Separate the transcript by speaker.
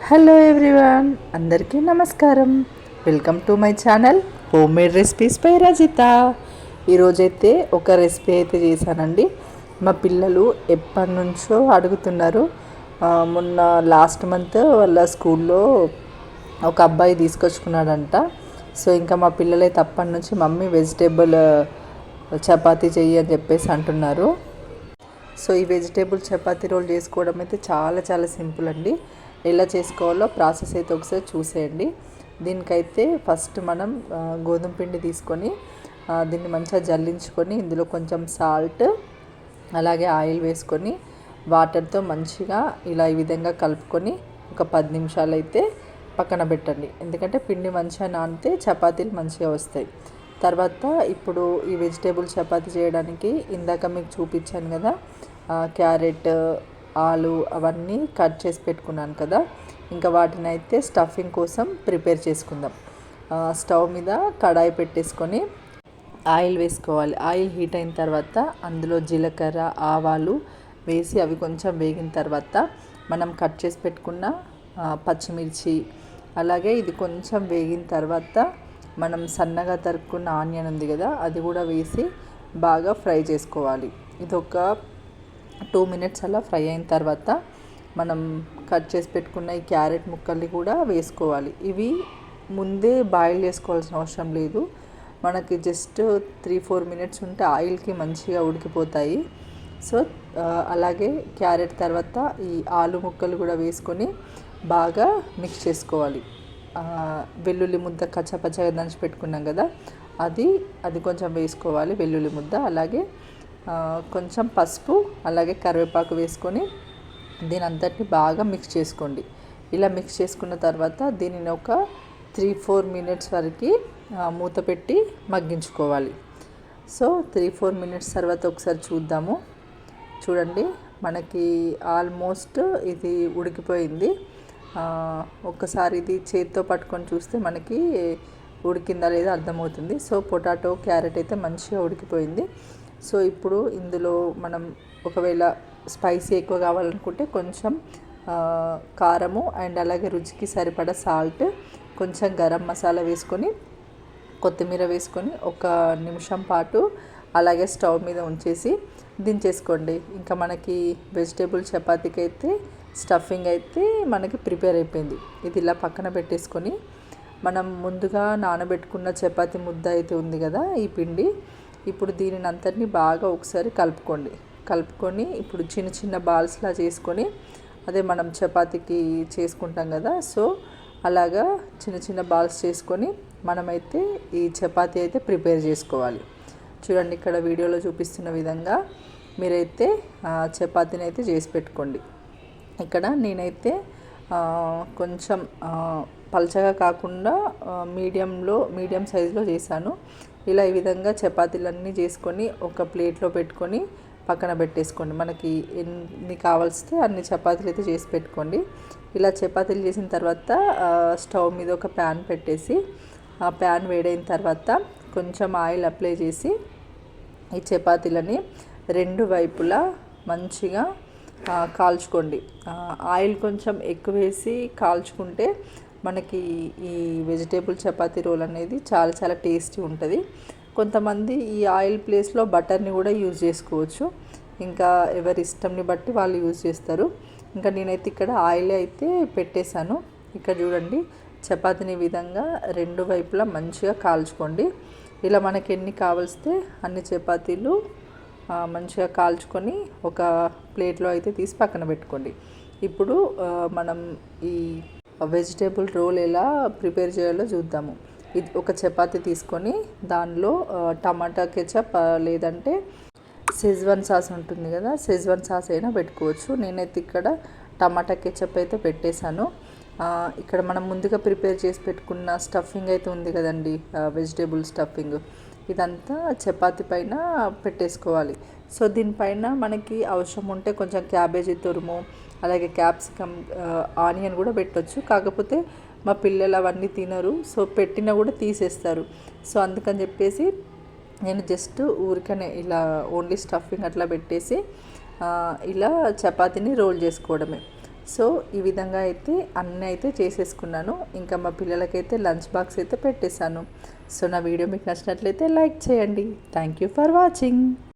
Speaker 1: Hello everyone, అందరికీ నమస్కారం. Welcome to my channel home made recipes by Rajitha. ఈరోజైతే ఒక రెసిపీ అయితే చేశానండి. మా పిల్లలు ఎప్పటి నుంచో అడుగుతున్నారు. మొన్న లాస్ట్ మంత్ వాళ్ళ స్కూల్లో ఒక అబ్బాయి తీసుకొచ్చుకున్నాడంట. సో ఇంకా మా పిల్లలైతే అప్పటి నుంచి మమ్మీ వెజిటేబుల్ చపాతీ చెయ్యి అని చెప్పేసి అంటున్నారు. సో ఈ వెజిటేబుల్ చపాతీ రోల్ చేసుకోవడం అయితే చాలా చాలా సింపుల్ అండి. ఎలా చేసుకోవాలో ప్రాసెస్ అయితే ఒకసారి చూసేయండి. దీనికైతే ఫస్ట్ మనం గోధుమ పిండి తీసుకొని దీన్ని మంచిగా జల్లించుకొని ఇందులో కొంచెం సాల్ట్ అలాగే ఆయిల్ వేసుకొని వాటర్తో మంచిగా ఇలా ఈ విధంగా కలుపుకొని ఒక 10 నిమిషాలు అయితే పక్కన పెట్టండి. ఎందుకంటే పిండి మంచిగా నానితే చపాతీలు మంచిగా వస్తాయి. తర్వాత ఇప్పుడు ఈ వెజిటేబుల్ చపాతీ చేయడానికి ఇందాక మీకు చూపించాను కదా, క్యారెట్, ఆలు అవన్నీ కట్ చేసి పెట్టుకున్నాను కదా. ఇంకా వాటిని అయితే స్టఫింగ్ కోసం ప్రిపేర్ చేసుకుందాం. స్టవ్ మీద కడాయి పెట్టేసుకొని ఆయిల్ వేసుకోవాలి. ఆయిల్ హీట్ అయిన తర్వాత అందులో జీలకర్ర, ఆవాలు వేసి అవి కొంచెం వేగిన తర్వాత మనం కట్ చేసి పెట్టుకున్న పచ్చిమిర్చి, అలాగే ఇది కొంచెం వేగిన తర్వాత మనం సన్నగా తరుక్కున్న ఆనియన్ ఉంది కదా, అది కూడా వేసి బాగా ఫ్రై చేసుకోవాలి. ఇది ఒక 2 మినిట్స్ అలా ఫ్రై అయిన తర్వాత మనం కట్ చేసి పెట్టుకున్న ఈ క్యారెట్ ముక్కల్ని కూడా వేసుకోవాలి. ఇవి ముందే బాయిల్ చేసుకోవాల్సిన అవసరం లేదు. మనకి జస్ట్ 3-4 మినిట్స్ ఉంటే ఆయిల్కి మంచిగా ఉడికిపోతాయి. సో అలాగే క్యారెట్ తర్వాత ఈ ఆలు ముక్కలు కూడా వేసుకొని బాగా మిక్స్ చేసుకోవాలి. వెల్లుల్లి ముద్ద కచ్చపచ్చగా దంచి పెట్టుకున్నాం కదా, అది కొంచెం వేసుకోవాలి వెల్లుల్లి ముద్ద. అలాగే కొంచెం పసుపు అలాగే కరివేపాకు వేసుకొని దీని అంతటిని బాగా మిక్స్ చేసుకోండి. ఇలా మిక్స్ చేసుకున్న తర్వాత దీనిని ఒక 3-4 మినిట్స్ వరకు మూత పెట్టి మగ్గించుకోవాలి. సో 3-4 మినిట్స్ తర్వాత ఒకసారి చూద్దాము. చూడండి, మనకి ఆల్మోస్ట్ ఇది ఉడికిపోయింది. ఒక్కసారి ఇది చేతితో పట్టుకొని చూస్తే మనకి ఉడికిందా లేదా అర్థమవుతుంది. సో పొటాటో, క్యారెట్ అయితే మంచిగా ఉడికిపోయింది. సో ఇప్పుడు ఇందులో మనం ఒకవేళ స్పైసీ ఎక్కువ కావాలనుకుంటే కొంచెం కారము అండ్ అలాగే రుచికి సరిపడా సాల్ట్, కొంచెం గరం మసాలా వేసుకొని కొత్తిమీర వేసుకొని 1 నిమిషం పాటు అలాగే స్టవ్ మీద ఉంచేసి దించేసుకోండి. ఇంకా మనకి వెజిటేబుల్ చపాతీకి అయితే స్టఫింగ్ అయితే మనకి ప్రిపేర్ అయిపోయింది. ఇది ఇలా పక్కన పెట్టేసుకొని మనం ముందుగా నానబెట్టుకున్న చపాతీ ముద్ద అయితే ఉంది కదా, ఈ పిండి, ఇప్పుడు దీనిని అంతటిని బాగా ఒకసారి కలుపుకొని ఇప్పుడు చిన్న చిన్న బాల్స్లా చేసుకొని, అదే మనం చపాతీకి చేసుకుంటాం కదా, సో అలాగా చిన్న చిన్న బాల్స్ చేసుకొని మనమైతే ఈ చపాతీ అయితే ప్రిపేర్ చేసుకోవాలి. చూడండి, ఇక్కడ వీడియోలో చూపిస్తున్న విధంగా మీరైతే చపాతీని అయితే చేసి పెట్టుకోండి. ఇక్కడ నేనైతే కొంచెం పలచగా కాకుండా మీడియం సైజులో చేశాను. ఇలా ఈ విధంగా చపాతీలన్నీ చేసుకొని ఒక ప్లేట్లో పెట్టుకొని పక్కన పెట్టేసుకోండి. మనకి ఎన్ని కావాల్సితే అన్ని చపాతీలు అయితే చేసి పెట్టుకోండి. ఇలా చపాతీలు చేసిన తర్వాత స్టవ్ మీద ఒక ప్యాన్ పెట్టేసి ఆ ప్యాన్ వేడైన తర్వాత కొంచెం ఆయిల్ అప్లై చేసి ఈ చపాతీలని 2 వైపులా మంచిగా కాల్చుకోండి. ఆయిల్ కొంచెం ఎక్కువ వేసి కాల్చుకుంటే మనకి ఈ వెజిటేబుల్ చపాతీ రోల్ అనేది చాలా చాలా టేస్టీ ఉంటుంది. కొంతమంది ఈ ఆయిల్ ప్లేస్లో బటర్ని కూడా యూజ్ చేసుకోవచ్చు. ఇంకా ఎవరి ఇష్టంని బట్టి వాళ్ళు యూజ్ చేస్తారు. ఇంకా నేనైతే ఇక్కడ ఆయిల్ అయితే పెట్టేశాను. ఇక్కడ చూడండి, చపాతీని విధంగా 2 వైపులా మంచిగా కాల్చుకోండి. ఇలా మనకి ఎన్ని కావలిస్తే అన్ని చపాతీలు మంచిగా కాల్చుకొని ఒక ప్లేట్లో అయితే తీసి పక్కన పెట్టుకోండి. ఇప్పుడు మనం ఈ వెజిటేబుల్ రోల్ ఎలా ప్రిపేర్ చేయాలో చూద్దాము. ఇది ఒక చపాతీ తీసుకొని దానిలో టమాటా కెచప్ లేదంటే షెజ్వాన్ సాస్ ఉంటుంది కదా, షెజ్వాన్ సాస్ అయినా పెట్టుకోవచ్చు. నేనైతే ఇక్కడ టమాటా కెచప్ అయితే పెట్టేశాను. ఇక్కడ మనం ముందుగా ప్రిపేర్ చేసి పెట్టుకున్న స్టఫింగ్ అయితే ఉంది కదండి, వెజిటేబుల్ స్టఫింగ్, ఇదంతా చపాతీ పైన పెట్టేసుకోవాలి. సో దీనిపైన మనకి అవసరం ఉంటే కొంచెం క్యాబేజీ తురుము, అలాగే క్యాప్సికమ్, ఆనియన్ కూడా పెట్టవచ్చు. కాకపోతే మా పిల్లలు అవన్నీ తినరు, సో పెట్టినా కూడా తీసేస్తారు. సో అందుకని చెప్పేసి నేను జస్ట్ ఊరికనే ఇలా ఓన్లీ స్టఫింగ్ అట్లా పెట్టేసి ఇలా చపాతీని రోల్ చేసుకోవడమే. సో ఈ విధంగా అయితే అన్నీ అయితే చేసేసుకున్నాను. ఇంకా మా పిల్లలకైతే లంచ్ బాక్స్ అయితే పెట్టేశాను. సో నా వీడియో మీకు నచ్చినట్లయితే లైక్ చేయండి. Thank you for watching.